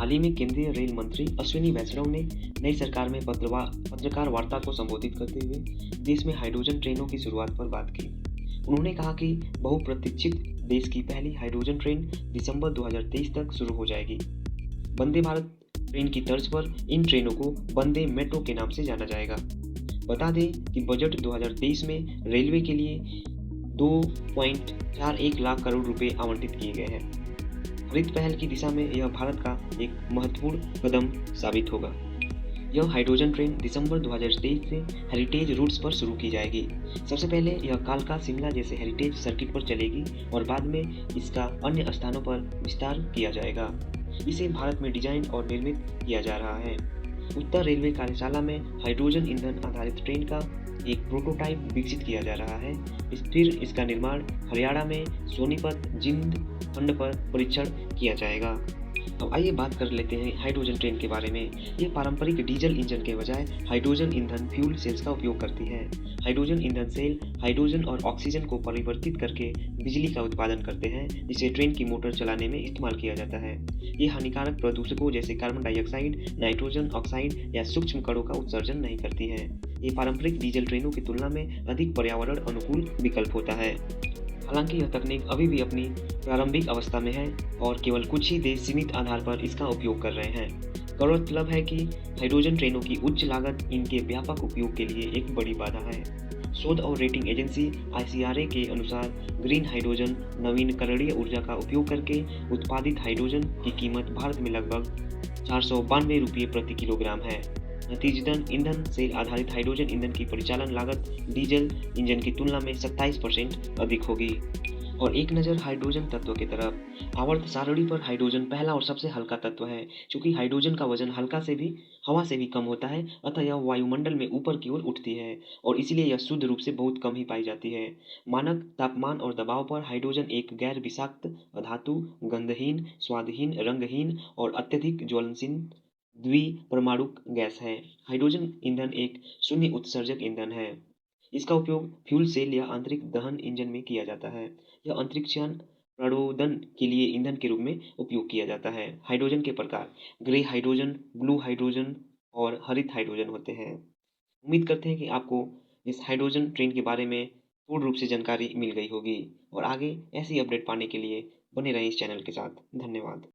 हाल ही में केंद्रीय रेल मंत्री अश्विनी वैष्णव ने नई सरकार में पत्रकार वार्ता को संबोधित करते हुए देश में हाइड्रोजन ट्रेनों की शुरुआत पर बात की। उन्होंने कहा कि बहुप्रतीक्षित देश की पहली हाइड्रोजन ट्रेन दिसंबर 2023 तक शुरू हो जाएगी। वंदे भारत ट्रेन की तर्ज पर इन ट्रेनों को वंदे मेट्रो के नाम से जाना जाएगा। बता दें कि बजट 2023 में रेलवे के लिए 2.41 लाख करोड़ रुपए आवंटित किए गए हैं। हरित पहल की दिशा में यह भारत का एक महत्वपूर्ण कदम साबित होगा। यह हाइड्रोजन ट्रेन दिसंबर 2023 से हेरिटेज रूट्स पर शुरू की जाएगी। सबसे पहले यह कालका शिमला जैसे हेरिटेज सर्किट पर चलेगी और बाद में इसका अन्य स्थानों पर विस्तार किया जाएगा। इसे भारत में डिजाइन और निर्मित किया जा रहा है। उत्तर रेलवे कार्यशाला में हाइड्रोजन ईंधन आधारित ट्रेन का एक प्रोटोटाइप विकसित किया जा रहा है। फिर इसका निर्माण हरियाणा में सोनीपत जिंद खंड पर परीक्षण किया जाएगा। अब आइए बात कर लेते हैं हाइड्रोजन ट्रेन के बारे में। ये पारंपरिक डीजल इंजन के बजाय हाइड्रोजन ईंधन फ्यूल सेल्स का उपयोग करती है। हाइड्रोजन ईंधन सेल हाइड्रोजन और ऑक्सीजन को परिवर्तित करके बिजली का उत्पादन करते हैं, जिसे ट्रेन की मोटर चलाने में इस्तेमाल किया जाता है। ये हानिकारक प्रदूषकों जैसे कार्बन डाइऑक्साइड, नाइट्रोजन ऑक्साइड या सूक्ष्म कणों का उत्सर्जन नहीं करती है। ये पारंपरिक डीजल ट्रेनों की तुलना में अधिक पर्यावरण अनुकूल विकल्प होता है। हालांकि यह तकनीक अभी भी अपनी प्रारंभिक अवस्था में है और केवल कुछ ही देश सीमित आधार पर इसका उपयोग कर रहे हैं। गौरतलब है कि हाइड्रोजन ट्रेनों की उच्च लागत इनके व्यापक उपयोग के लिए एक बड़ी बाधा है। शोध और रेटिंग एजेंसी ICRA के अनुसार ग्रीन हाइड्रोजन नवीनकरणीय ऊर्जा का उपयोग करके उत्पादित हाइड्रोजन की कीमत भारत में लगभग 492 रुपये प्रति किलोग्राम है। नतीजतन ईंधन सेल आधारित हाइड्रोजन ईंधन की परिचालन लागत डीजल इंजन की तुलना में 27% अधिक होगी। और एक नज़र हाइड्रोजन तत्व की तरफ। आवर्त सारणी पर हाइड्रोजन पहला और सबसे हल्का तत्व है। चूंकि हाइड्रोजन का वजन हवा से भी कम होता है, अतः यह वायुमंडल में ऊपर की ओर उठती है और इसलिए यह शुद्ध रूप से बहुत कम ही पाई जाती है। मानक तापमान और दबाव पर हाइड्रोजन एक गैर विषाक्त अधातु, गंधहीन, स्वादहीन, रंगहीन और अत्यधिक ज्वलनशील द्विपरमाणुक गैस है। हाइड्रोजन ईंधन एक शून्य उत्सर्जक ईंधन है। इसका उपयोग फ्यूल सेल या आंतरिक दहन इंजन में किया जाता है। यह अंतरिक्षयान प्रणोदन के लिए ईंधन के रूप में उपयोग किया जाता है। हाइड्रोजन के प्रकार ग्रे हाइड्रोजन, ब्लू हाइड्रोजन और हरित हाइड्रोजन होते हैं। उम्मीद करते हैं कि आपको इस हाइड्रोजन ट्रेन के बारे में पूर्ण रूप से जानकारी मिल गई होगी और आगे ऐसी अपडेट पाने के लिए बने रहें इस चैनल के साथ। धन्यवाद।